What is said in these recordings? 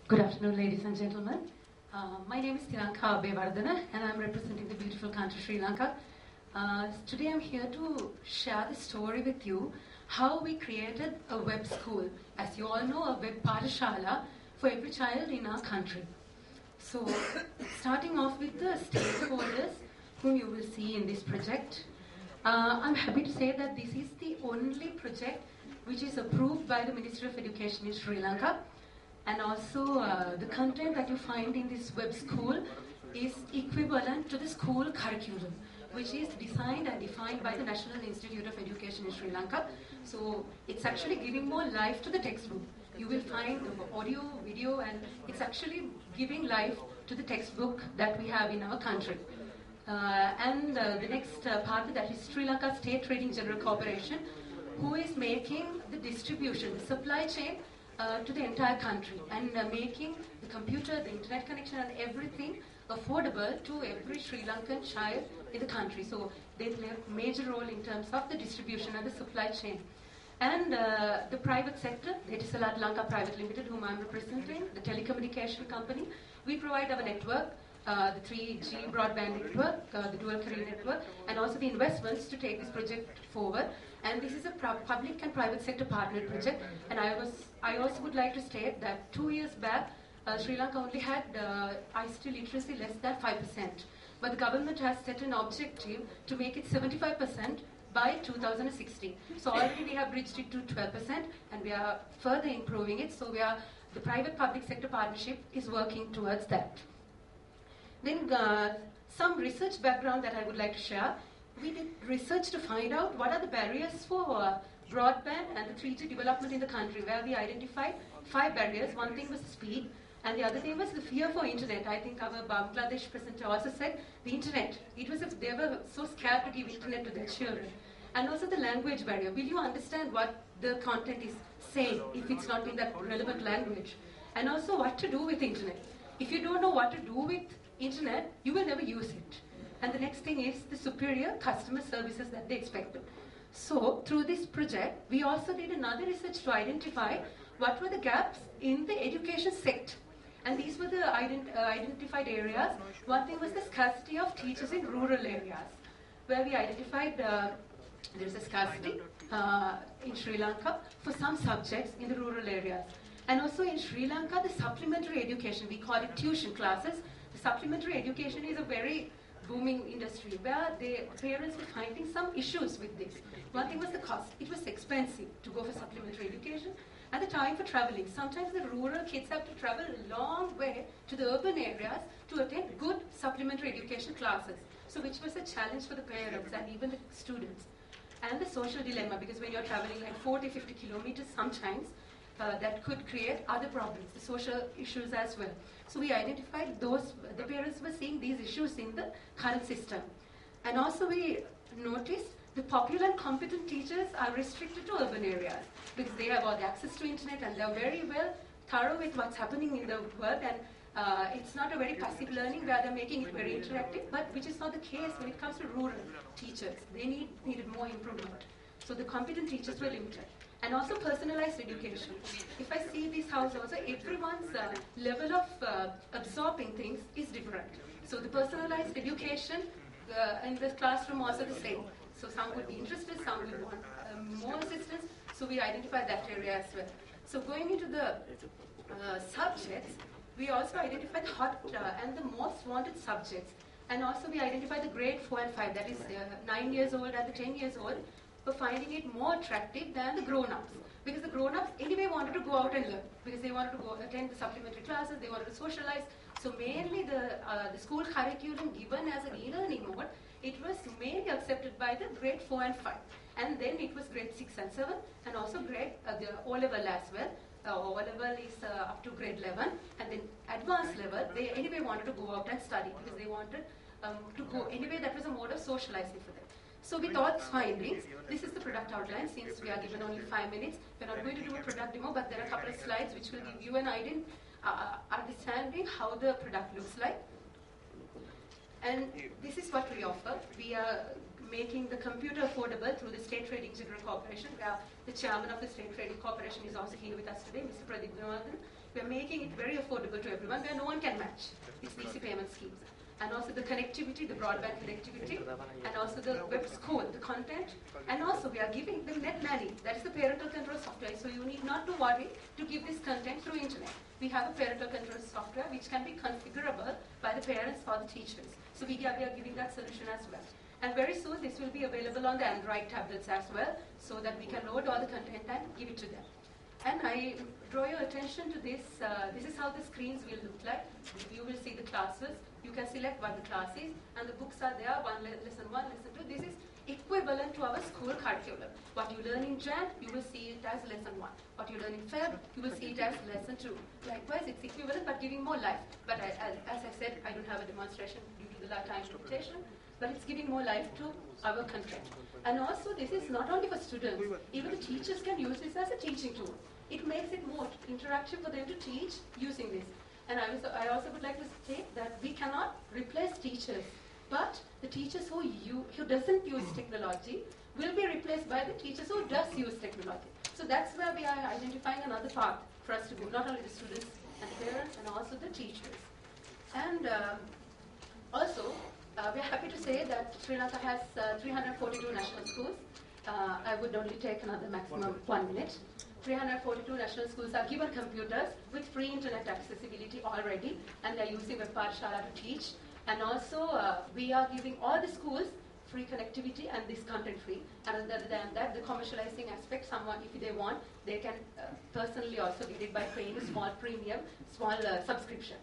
Good afternoon, ladies and gentlemen. My name is Tiranka Abeyvardhana, and I'm representing the beautiful country Sri Lanka. Today I'm here to share the story with you how we created a web school. As you all know, a web Pathashala for every child in our country. So, starting off with the stakeholders whom you will see in this project, I'm happy to say that this is the only project which is approved by the Ministry of Education in Sri Lanka. And also, the content that you find in this web school is equivalent to the school curriculum, which is designed and defined by the National Institute of Education in Sri Lanka. So it's actually giving more life to the textbook. You will find audio, video, and it's actually giving life to the textbook that we have in our country. The next part, that is Sri Lanka State Trading General Corporation, who is making the distribution, the supply chain, to the entire country, and making the computer, the internet connection, and everything affordable to every Sri Lankan child in the country. So they play a major role in terms of the distribution and the supply chain. And the private sector, Etisalat Lanka Private Limited, whom I'm representing, the telecommunication company, we provide our network, the 3G broadband network, the dual carrier network, and also the investments to take this project forward. And this is a public and private sector partnered project. And I also would like to state that 2 years back, Sri Lanka only had ICT literacy less than 5%. But the government has set an objective to make it 75% by 2016. So already we have bridged it to 12%, and we are further improving it. So the private-public sector partnership is working towards that. Then some research background that I would like to share. We did research to find out what are the barriers for broadband and the 3G development in the country, where we identified 5 barriers. One thing was speed, and the other thing was the fear for internet. I think our Bangladesh presenter also said the internet. They were so scared to give internet to their children. And also the language barrier. Will you understand what the content is saying if it's not in that relevant language? And also what to do with internet. If you don't know what to do with internet, you will never use it. And the next thing is the superior customer services that they expected. So through this project, we also did another research to identify what were the gaps in the education sector. And these were the identified areas. One thing was the scarcity of teachers in rural areas, where we identified there's a scarcity in Sri Lanka for some subjects in the rural areas. And also in Sri Lanka, the supplementary education, we call it tuition classes. The supplementary education is a very booming industry where the parents were finding some issues with this. One thing was the cost. It was expensive to go for supplementary education, and the time for traveling. Sometimes the rural kids have to travel a long way to the urban areas to attend good supplementary education classes. So which was a challenge for the parents and even the students. And the social dilemma, because when you're traveling like 40, 50 kilometers sometimes, that could create other problems, the social issues as well. So we identified the parents were seeing these issues in the current system. And also we noticed the popular and competent teachers are restricted to urban areas because they have all the access to internet and they're very well thorough with what's happening in the world, and it's not a very passive learning where they're making it very interactive, but which is not the case when it comes to rural teachers. They needed more improvement. So the competent teachers were limited. And also personalized education. If I see this house also, everyone's level of absorbing things is different. So the personalized education in the classroom also the same. So some would be interested, some would want more assistance. So we identified that area as well. So going into the subjects, we also identified hot and the most wanted subjects. And also we identified the grade 4 and 5, that is 9 years old and the 10 years old, for finding it more attractive than the grown-ups. Because the grown-ups anyway wanted to go out and learn, because they wanted to go attend the supplementary classes, they wanted to socialize. So mainly the school curriculum given as an e-learning mode, it was mainly accepted by the grade 4 and 5. And then it was grade 6 and 7, and also grade the O-level as well. O-level is up to grade 11, and then advanced level, they anyway wanted to go out and study, because they wanted to go. Anyway, that was a mode of socializing for them. So with all these findings, this is the product outline. Since we are given only 5 minutes, we're not going to do a product demo, but there are a couple of slides which will give you an idea, understanding how the product looks like. And this is what we offer. We are making the computer affordable through the State Trading General Corporation, where the chairman of the State Trading Corporation is also here with us today, Mr. Pradeep Gunawardhan. We are making it very affordable to everyone where no one can match. It's easy payment schemes. And also the connectivity, the broadband connectivity, and also the web school, the content, and also we are giving them net nanny. That is the parental control software. So you need not to worry to give this content through internet. We have a parental control software which can be configurable by the parents or the teachers. So we are giving that solution as well. And very soon this will be available on the Android tablets as well, so that we can load all the content and give it to them. And I draw your attention to this. This is how the screens will look like. You will see the classes. You can select what the class is, and the books are there, lesson 1, lesson 2. This is equivalent to our school curriculum. What you learn in Jan, you will see it as lesson 1. What you learn in Feb, you will see it as lesson 2. Likewise, it's equivalent but giving more life. But as I said, I don't have a demonstration due to the time limitation, but it's giving more life to our content. And also, this is not only for students. Even the teachers can use this as a teaching tool. It makes it more interactive for them to teach using this. And I also would like to state that we cannot replace teachers, but the teachers who doesn't use technology will be replaced by the teachers who does use technology. So that's where we are identifying another path for us to go, not only the students and the parents, and also the teachers. And also, we are happy to say that Sri Lanka has 342 national schools. I would only take another maximum 1 minute. 342 national schools are given computers with free internet accessibility already, and they're using Web Pathshala to teach. And also, we are giving all the schools free connectivity and this content free. And other than that, the commercializing aspect, someone, if they want, they can personally also get it by paying a small premium, small subscription.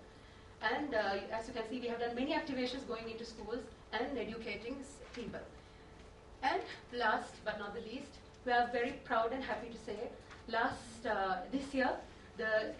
And as you can see, we have done many activations going into schools and educating people. And last but not the least, we are very proud and happy to say, this year, the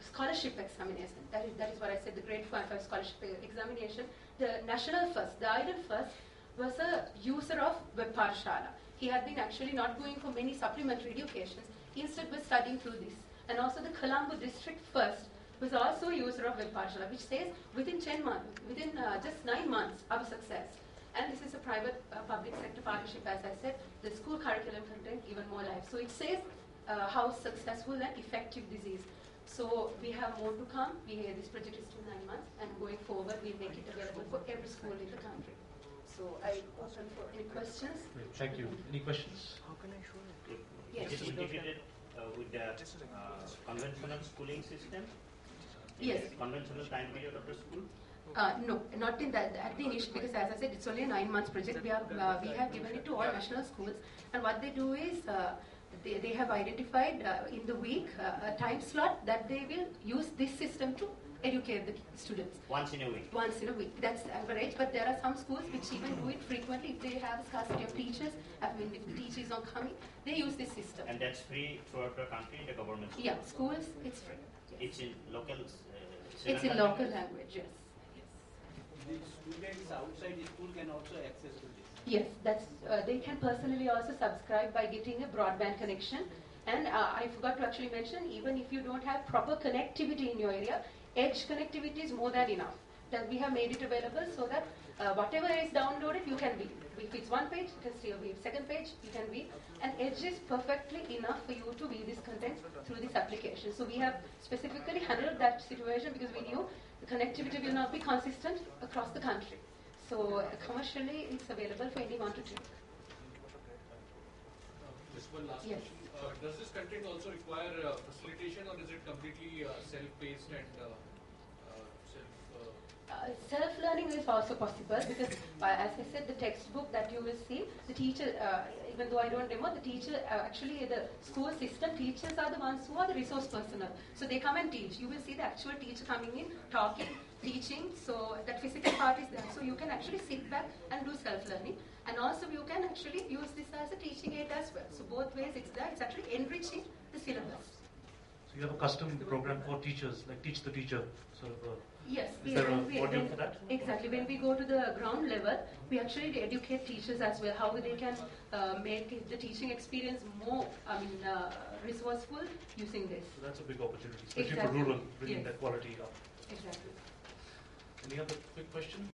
scholarship examination, that is what I said, the grade 5 scholarship examination, the national first, the ideal first, was a user of Web Pathshala. He had been actually not going for many supplementary educations, instead was studying through this. And also the Colombo district first was also a user of Web Pathshala, which says within 10 months, within just 9 months, our success. And this is a private public sector partnership, as I said, the school curriculum content given more life. So it says how successful and effective this is. So we have more to come. This project is still 9 months, and going forward, we'll make it available for every school in the country. So I open for any questions. Great, thank you. Any questions? How can I show it? Yes. Is it integrated with the conventional schooling system? Yes. Conventional time period of the school? No, not in that at the initial, because as I said, it's only a 9 months project. We have given it to all national schools, and what they do is they have identified in the week a time slot that they will use this system to educate the students. Once in a week? Once in a week. That's average, but there are some schools which even do it frequently. If they have a scarcity of teachers, I mean, if the teacher is not coming, they use this system. And that's free throughout the country in the government school? Yeah, schools, it's free. Yes. It's in local it's in local language, yes. The students outside the school can also access to this? Yes, that's they can personally also subscribe by getting a broadband connection. And I forgot to actually mention, even if you don't have proper connectivity in your area, edge connectivity is more than enough. That we have made it available so that whatever is downloaded, you can view. If it's one page, you can still view. Second page, you can view. And edge is perfectly enough for you to view this content through this application. So we have specifically handled that situation because we knew the connectivity will not be consistent across the country. So commercially, it's available for anyone to take. Just one last Yes. question. Does this content also require facilitation, or is it completely self-paced and Self-learning is also possible because, as I said, the textbook that you will see, the teacher, even though I don't demo, the teacher, actually the school system, teachers are the ones who are the resource personnel. So they come and teach. You will see the actual teacher coming in, talking, teaching. So that physical part is there. So you can actually sit back and do self-learning. And also you can actually use this as a teaching aid as well. So both ways it's there. It's actually enriching the syllabus. So you have a custom program for teachers, like Teach the Teacher, sort of. Yes. Is there a module for that? Exactly. When we go to the ground level, we actually educate teachers as well, how they can make the teaching experience more, resourceful using this. So that's a big opportunity, especially Exactly. for rural, bringing Yes. that quality up. Exactly. Any other quick question?